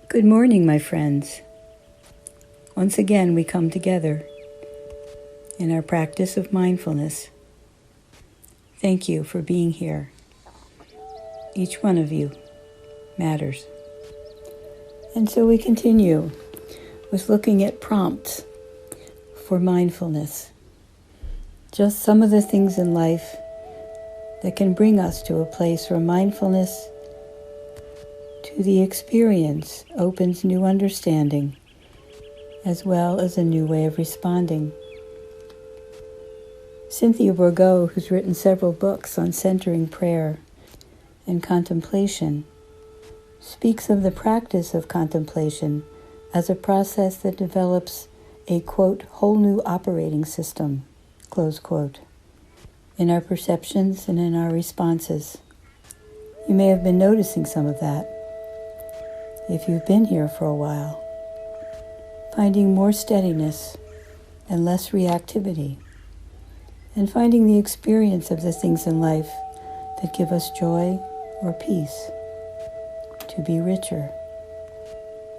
Good morning, my friends. Once again, we come together in our practice of mindfulness. Thank you for being here. Each one of you matters. And so we continue with looking at prompts for mindfulness. Just some of the things in life that can bring us to a place where mindfulness to the experience opens new understanding as well as a new way of responding. Cynthia Bourgeau, who's written several books on centering prayer and contemplation, speaks of the practice of contemplation as a process that develops a, quote, whole new operating system, close quote, in our perceptions and in our responses. You may have been noticing some of that if you've been here for a while, finding more steadiness and less reactivity, and finding the experience of the things in life that give us joy or peace to be richer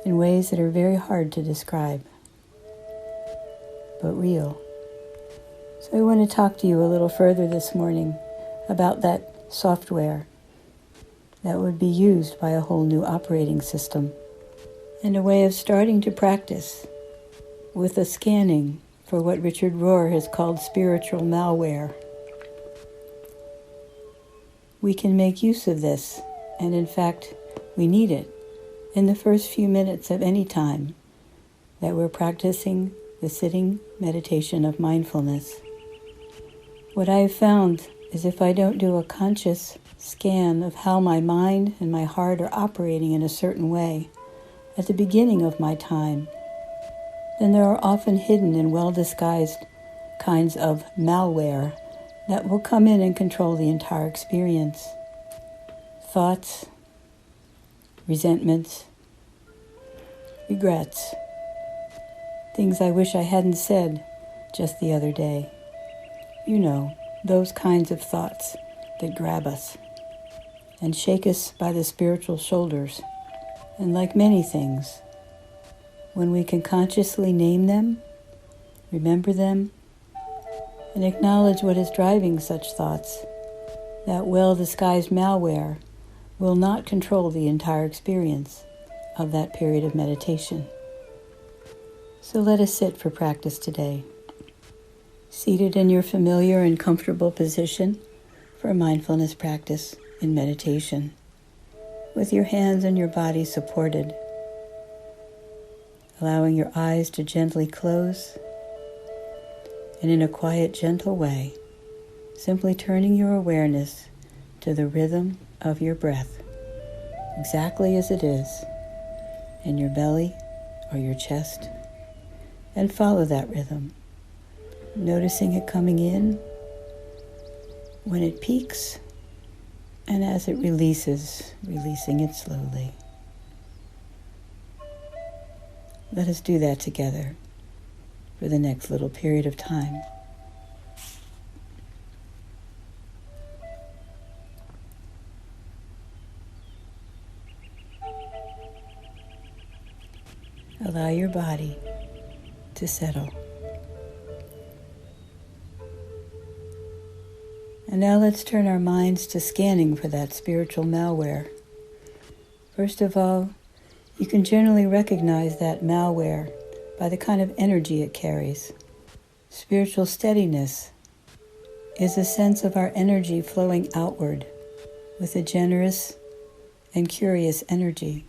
in ways that are very hard to describe, but real. So I want to talk to you a little further this morning about that software that would be used by a whole new operating system, and a way of starting to practice with a scanning for what Richard Rohr has called spiritual malware. We can make use of this, and in fact, we need it in the first few minutes of any time that we're practicing the sitting meditation of mindfulness. What I have found is if I don't do a conscious scan of how my mind and my heart are operating in a certain way at the beginning of my time, then there are often hidden and well-disguised kinds of malware that will come in and control the entire experience. Thoughts, resentments, regrets, things I wish I hadn't said just the other day. You know, those kinds of thoughts that grab us and shake us by the spiritual shoulders. And like many things, when we can consciously name them, remember them, and acknowledge what is driving such thoughts, that well-disguised malware will not control the entire experience of that period of meditation. So let us sit for practice today, seated in your familiar and comfortable position for a mindfulness practice in meditation, with your hands and your body supported, allowing your eyes to gently close, and in a quiet, gentle way, simply turning your awareness to the rhythm of your breath, exactly as it is, in your belly or your chest, and follow that rhythm, noticing it coming in when it peaks, and as it releases, releasing it slowly. Let us do that together for the next little period of time. Allow your body to settle. And now let's turn our minds to scanning for that spiritual malware. First of all, you can generally recognize that malware by the kind of energy it carries. Spiritual steadiness is a sense of our energy flowing outward with a generous and curious energy.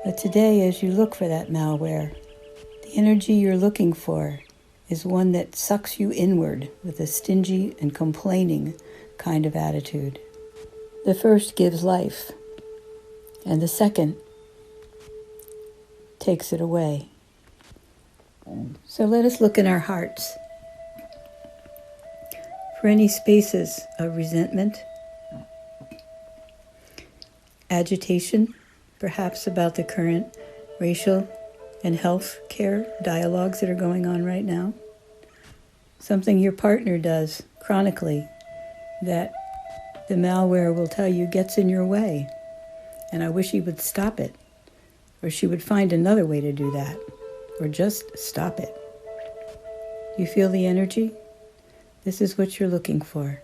But today, as you look for that malware, the energy you're looking for is one that sucks you inward with a stingy and complaining kind of attitude. The first gives life, and the second takes it away. So let us look in our hearts for any spaces of resentment, agitation, perhaps about the current racial and health care dialogues that are going on right now. Something your partner does chronically that the malware will tell you gets in your way, and I wish he would stop it. or she would find another way to do that, or just stop it. You feel the energy? This is what you're looking for.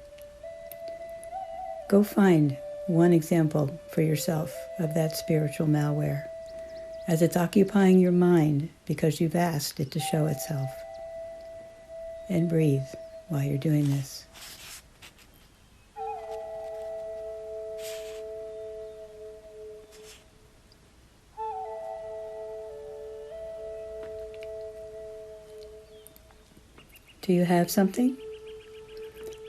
Go find one example for yourself of that spiritual malware, as it's occupying your mind because you've asked it to show itself. And breathe while you're doing this. Do you have something?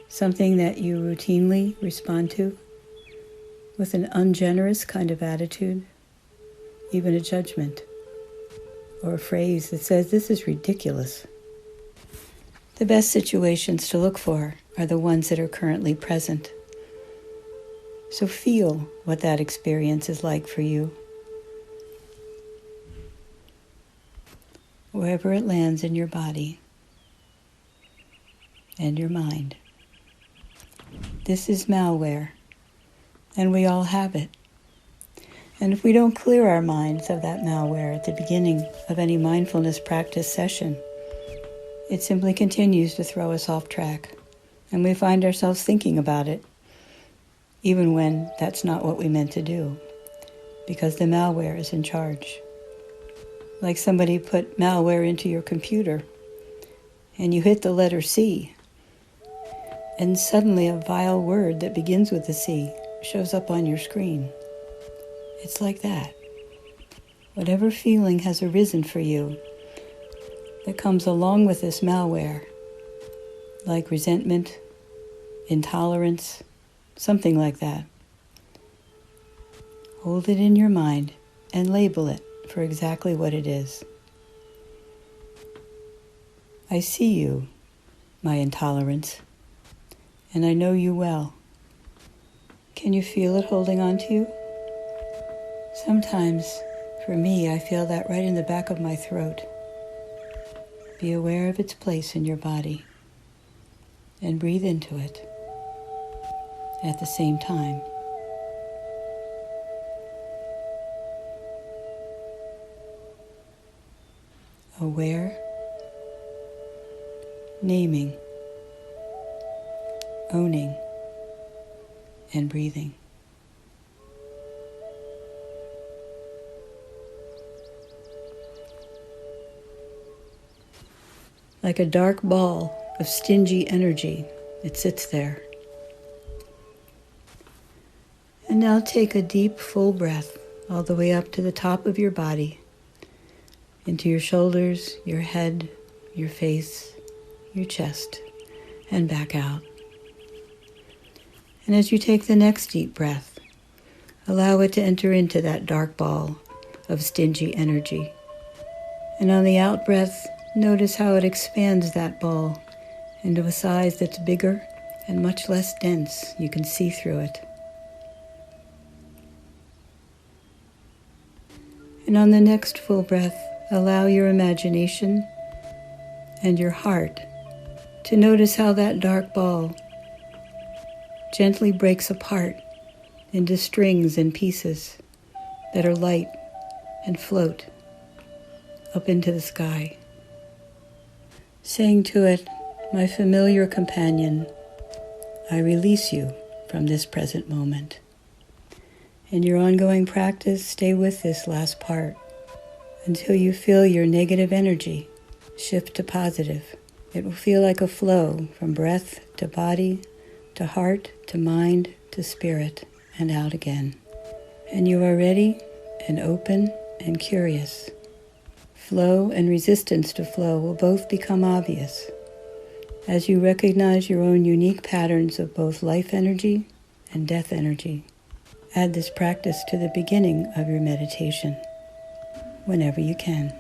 Something that you routinely respond to with an ungenerous kind of attitude, even a judgment, or a phrase that says, "This is ridiculous." The best situations to look for are the ones that are currently present. So feel what that experience is like for you. Wherever it lands in your body and your mind. This is malware, and we all have it. And if we don't clear our minds of that malware at the beginning of any mindfulness practice session, it simply continues to throw us off track, and we find ourselves thinking about it, even when that's not what we meant to do, because the malware is in charge. Like somebody put malware into your computer, and you hit the letter C, and suddenly a vile word that begins with a C shows up on your screen. It's like that. Whatever feeling has arisen for you that comes along with this malware, like resentment, intolerance, something like that, hold it in your mind and label it for exactly what it is. I see you, my intolerance, and I know you well. Can you feel it holding on to you? Sometimes, for me, I feel that right in the back of my throat. Be aware of its place in your body and breathe into it at the same time. Aware, naming, owning, and breathing. Like a dark ball of stingy energy, it sits there. And now take a deep, full breath all the way up to the top of your body, into your shoulders, your head, your face, your chest, and back out. And as you take the next deep breath, allow it to enter into that dark ball of stingy energy. And on the out-breath, notice how it expands that ball into a size that's bigger and much less dense. You can see through it. And on the next full breath, allow your imagination and your heart to notice how that dark ball gently breaks apart into strings and pieces that are light and float up into the sky. Saying to it, "My familiar companion, I release you from this present moment." In your ongoing practice, stay with this last part until you feel your negative energy shift to positive. It will feel like a flow from breath to body, to heart, to mind, to spirit, and out again. And you are ready and open and curious. Flow and resistance to flow will both become obvious as you recognize your own unique patterns of both life energy and death energy. Add this practice to the beginning of your meditation whenever you can.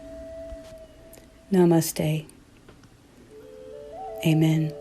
Namaste. Amen.